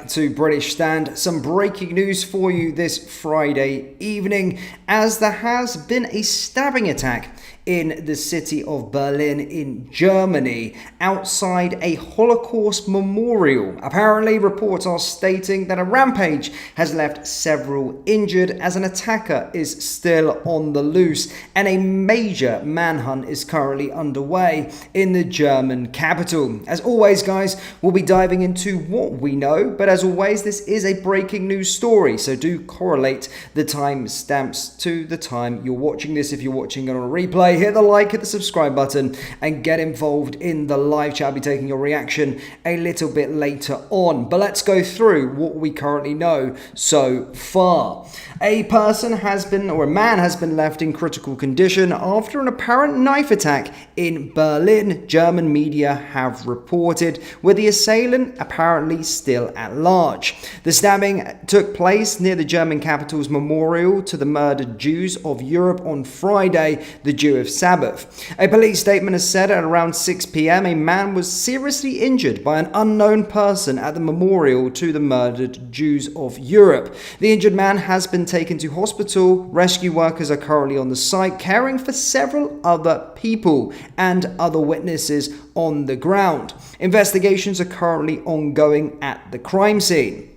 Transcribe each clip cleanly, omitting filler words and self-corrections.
back to British Stand. Some breaking news for you this Friday evening, as there has been a stabbing attack in the city of Berlin in Germany outside a Holocaust memorial. Apparently, reports are stating that a rampage has left several injured as an attacker is still on the loose, and a major manhunt is currently underway in the German capital. As always, guys, we'll be diving into what we know, but as always, this is a breaking news story, so do correlate the timestamps to the time you're watching this. If you're watching it on a replay, hit the like, hit the subscribe button, and get involved in the live chat. I'll be taking your reaction a little bit later on. But let's go through what we currently know so far. A man has been left in critical condition after an apparent knife attack in Berlin, German media have reported, with the assailant apparently still at large. The stabbing took place near the German capital's memorial to the murdered Jews of Europe on Friday, the Jewish Sabbath. A police statement has said at around 6 p.m. a man was seriously injured by an unknown person at the memorial to the murdered Jews of Europe. The injured man has been taken to hospital. Rescue workers are currently on the site caring for several other people and other witnesses on the ground. Investigations are currently ongoing at the crime scene.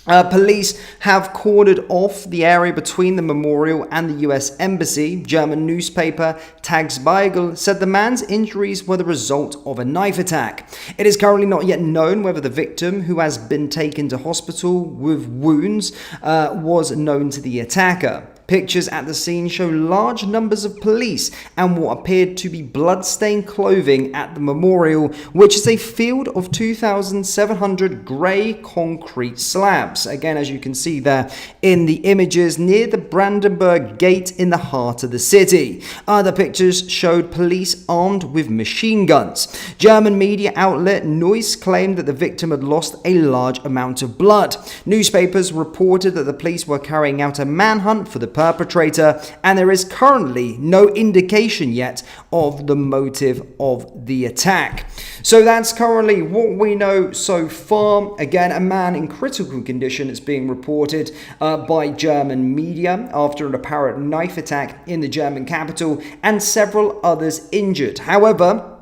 Police have cordoned off the area between the memorial and the US Embassy. German newspaper Tagesspiegel said the man's injuries were the result of a knife attack. It is currently not yet known whether the victim, who has been taken to hospital with wounds, was known to the attacker. Pictures at the scene show large numbers of police and what appeared to be blood-stained clothing at the memorial, which is a field of 2,700 grey concrete slabs. Again, as you can see there in the images, near the Brandenburg Gate in the heart of the city. Other pictures showed police armed with machine guns. German media outlet Neuss claimed that the victim had lost a large amount of blood. Newspapers reported that the police were carrying out a manhunt for the perpetrator, and there is currently no indication yet of the motive of the attack. So that's currently what we know so far. Again, a man in critical condition is being reported by German media after an apparent knife attack in the German capital, and several others injured. However,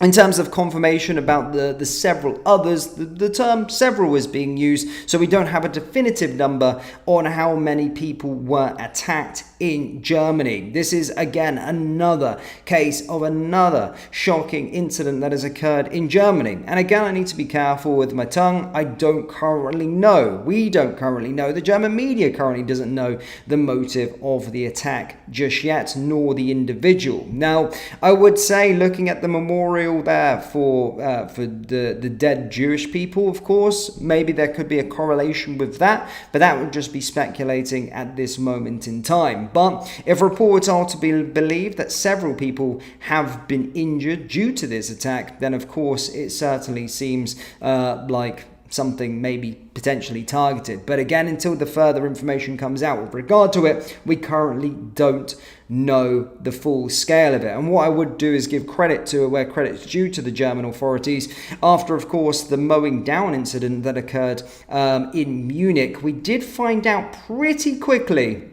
in terms of confirmation about the several others, the term several is being used, so we don't have a definitive number on how many people were attacked in Germany. This is, again, another case of another shocking incident that has occurred in Germany. And again, I need to be careful with my tongue. I don't currently know. We don't currently know. The German media currently doesn't know the motive of the attack just yet, nor the individual. Now, I would say, looking at the memorial there for the dead Jewish people, of course, maybe there could be a correlation with that, but that would just be speculating at this moment in time. But if reports are to be believed that several people have been injured due to this attack, then of course it certainly seems like something maybe potentially targeted. But again, until the further information comes out with regard to it, we currently don't know the full scale of it. And what I would do is give credit to where credit is due to the German authorities. After, of course, the mowing down incident that occurred in Munich, we did find out pretty quickly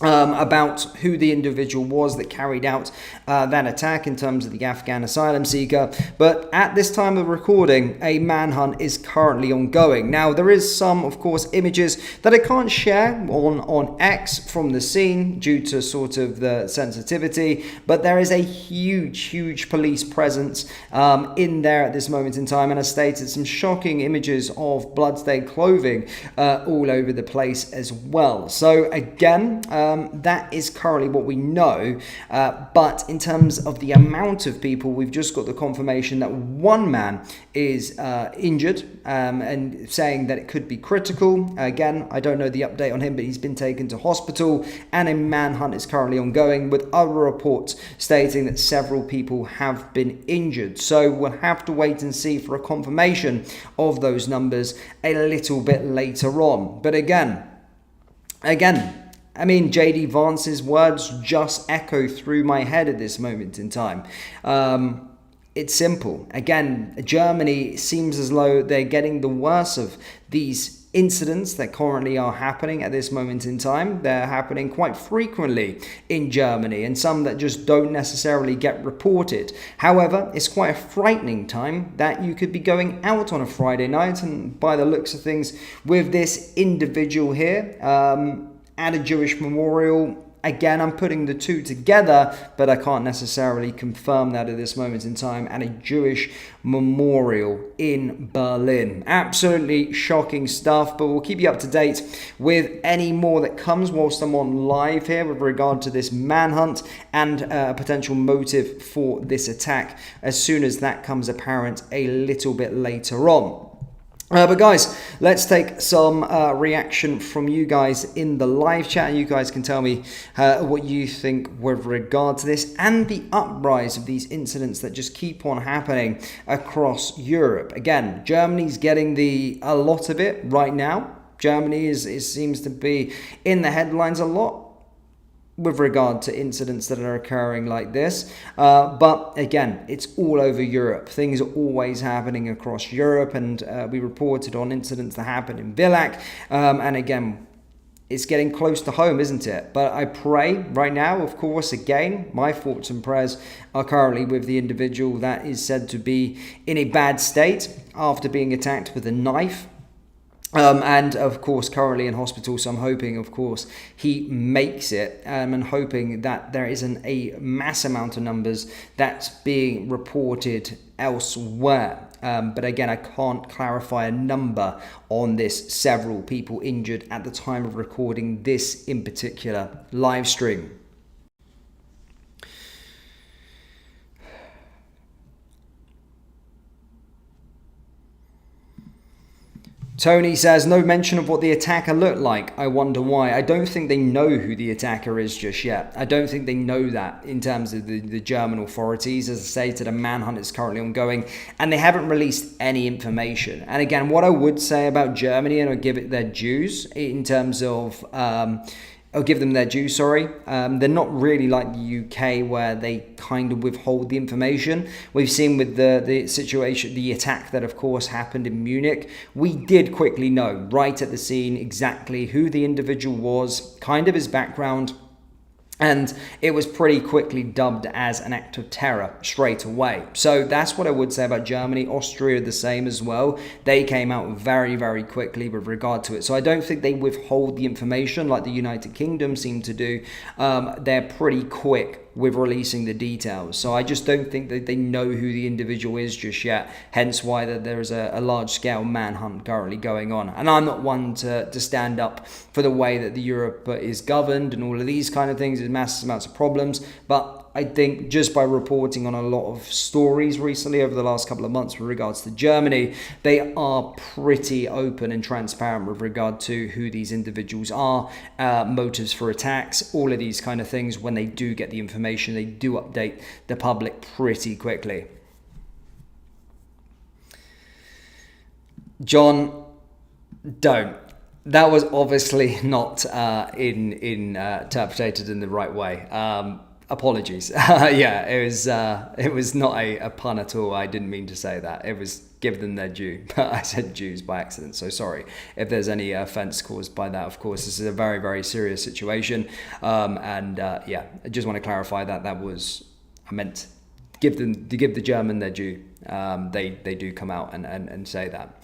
about who the individual was that carried out that attack in terms of the Afghan asylum seeker. But at this time of recording, a manhunt is currently ongoing. Now, there is some, of course, images that I can't share on X from the scene due to sort of the sensitivity, but there is a huge police presence in there at this moment in time, and as stated, some shocking images of bloodstained clothing all over the place as well. So again, that is currently what we know, but in terms of the amount of people, we've just got the confirmation that one man is injured, and saying that it could be critical. Again, I don't know the update on him, but he's been taken to hospital, and a manhunt is currently ongoing, with other reports stating that several people have been injured. So we'll have to wait and see for a confirmation of those numbers a little bit later on. But again, I mean, JD Vance's words just echo through my head at this moment in time. it's simple. Again, Germany seems as though they're getting the worst of these incidents that currently are happening at this moment in time. They're happening quite frequently in Germany, and some that just don't necessarily get reported. However, it's quite a frightening time that you could be going out on a Friday night, and by the looks of things, with this individual here at a Jewish memorial. Again, I'm putting the two together, but I can't necessarily confirm that at this moment in time, at a Jewish memorial in Berlin. Absolutely shocking stuff, but we'll keep you up to date with any more that comes whilst I'm on live here with regard to this manhunt and a potential motive for this attack as soon as that comes apparent a little bit later on. But guys, let's take some reaction from you guys in the live chat. You guys can tell me what you think with regard to this and the uprise of these incidents that just keep on happening across Europe. Again, Germany's getting a lot of it right now. Germany seems to be in the headlines a lot with regard to incidents that are occurring like this. But again, it's all over Europe. Things are always happening across Europe, and we reported on incidents that happened in Villach. And again, it's getting close to home, isn't it? But I pray right now, of course, again, my thoughts and prayers are currently with the individual that is said to be in a bad state after being attacked with a knife. And of course currently in hospital, so I'm hoping of course he makes it, and hoping that there isn't a mass amount of numbers that's being reported elsewhere. But again, I can't clarify a number on this. Several people injured at the time of recording this in particular live stream. Tony says, no mention of what the attacker looked like. I wonder why. I don't think they know who the attacker is just yet. I don't think they know that in terms of the German authorities. As I stated, a manhunt is currently ongoing and they haven't released any information. And again, what I would say about Germany, and I'll give it their dues in terms of... I'll give them their due, sorry. They're not really like the UK where they kind of withhold the information. We've seen with the situation, the attack that of course happened in Munich. We did quickly know right at the scene exactly who the individual was, kind of his background. And it was pretty quickly dubbed as an act of terror straight away. So that's what I would say about Germany. Austria, the same as well. They came out very, very quickly with regard to it. So I don't think they withhold the information like the United Kingdom seem to do. They're pretty quick with releasing the details. So I just don't think that they know who the individual is just yet. Hence why that there is a large-scale manhunt currently going on. And I'm not one to stand up for the way that the Europe is governed and all of these kind of things. There's massive amounts of problems. But I think just by reporting on a lot of stories recently over the last couple of months with regards to Germany, they are pretty open and transparent with regard to who these individuals are, motives for attacks, all of these kind of things. When they do get the information, they do update the public pretty quickly. John, don't. That was obviously not interpreted in the right way. Apologies. Yeah, it was not a pun at all. I didn't mean to say that. It was give them their due, but I said Jews by accident. So sorry if there's any offense caused by that. Of course, this is a very, very serious situation. Yeah, I just want to clarify that I meant give the German their due. They do come out and say that.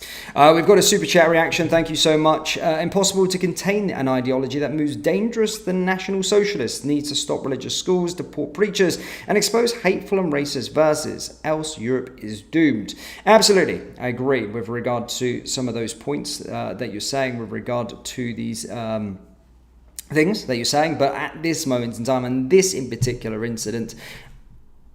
We've got a super chat reaction. Thank you so much. Impossible to contain an ideology that moves dangerous. The National Socialists need to stop religious schools, deport preachers, and expose hateful and racist verses. Else Europe is doomed. Absolutely, I agree with regard to some of those points that you're saying with regard to these things that you're saying. But at this moment in time, and this in particular incident,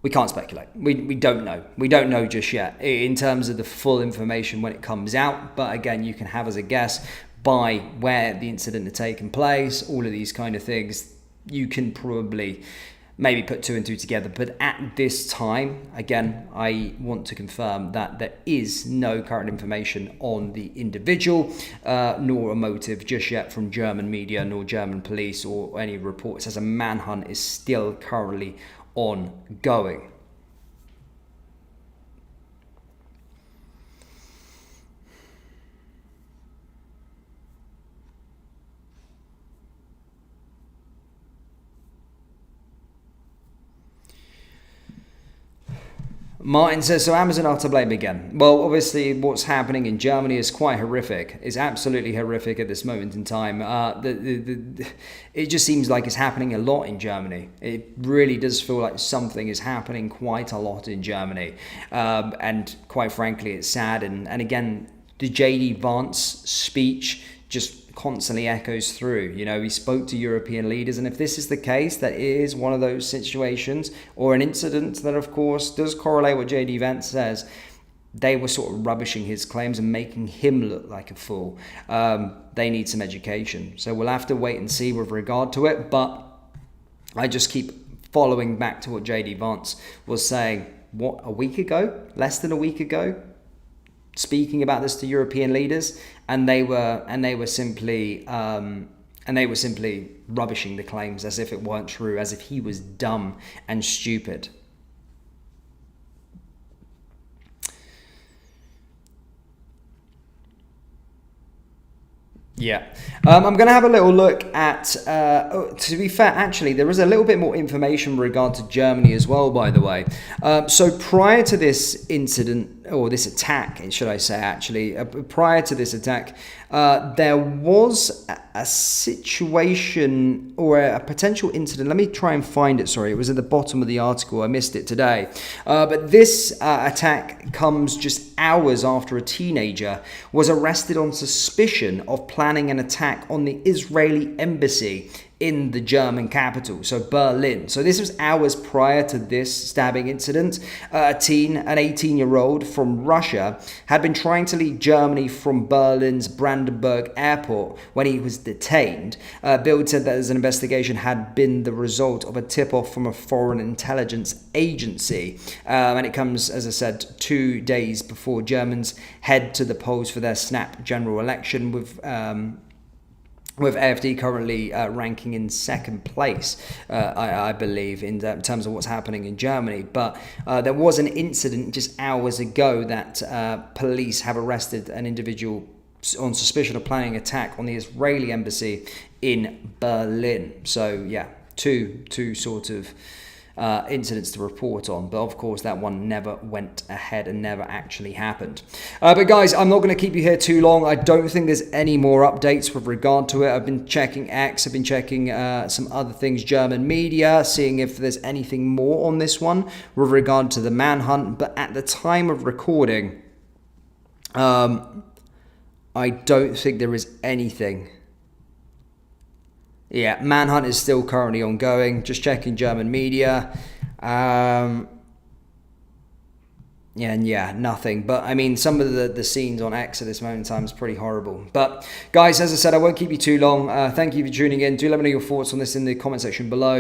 we can't speculate. We don't know. We don't know just yet in terms of the full information when it comes out. But again, you can have as a guess by where the incident had taken place, all of these kind of things. You can probably maybe put two and two together. But at this time, again, I want to confirm that there is no current information on the individual, nor a motive just yet from German media, nor German police, or any reports as a manhunt is still currently ongoing. Martin says, so Amazon are to blame again. Well, obviously, what's happening in Germany is quite horrific. It's absolutely horrific at this moment in time. It just seems like it's happening a lot in Germany. It really does feel like something is happening quite a lot in Germany. And quite frankly, it's sad. And again, the J.D. Vance speech just constantly echoes through. You know, he spoke to European leaders, and if this is the case, that it is one of those situations or an incident that, of course, does correlate what J.D. Vance says, they were sort of rubbishing his claims and making him look like a fool. They need some education. So we'll have to wait and see with regard to it, but I just keep following back to what J.D. Vance was saying, a week ago? Less than a week ago? Speaking about this to European leaders, and they were simply rubbishing the claims as if it weren't true, as if he was dumb and stupid. Yeah, I'm going to have a little look at, to be fair, actually, there is a little bit more information in regard to Germany as well, by the way. So prior to this incident, or this attack, should I say, actually, prior to this attack, there was a situation or a potential incident. Let me try and find it. Sorry, it was at the bottom of the article. I missed it today. But this attack comes just hours after a teenager was arrested on suspicion of planning an attack on the Israeli embassy in the German capital, so Berlin. So this was hours prior to this stabbing incident. An 18-year-old from Russia, had been trying to leave Germany from Berlin's Brandenburg airport when he was detained. Bild said that an investigation had been the result of a tip-off from a foreign intelligence agency. And it comes, as I said, 2 days before Germans head to the polls for their snap general election, with AfD currently ranking in second place, I believe, in terms of what's happening in Germany. But there was an incident just hours ago that police have arrested an individual on suspicion of planning an attack on the Israeli embassy in Berlin. So, yeah, two sort of incidents to report on, but of course that one never went ahead and never actually happened. But guys, I'm not going to keep you here too long. I don't think there's any more updates with regard to it. I've been checking X, I've been checking some other things, German media, seeing if there's anything more on this one with regard to the manhunt, but at the time of recording, I don't think there is anything. Yeah, manhunt is still currently ongoing. Just checking German media. Yeah, nothing. But I mean, some of the scenes on X at this moment in time is pretty horrible. But guys, as I said, I won't keep you too long. Thank you for tuning in. Do let me know your thoughts on this in the comment section below.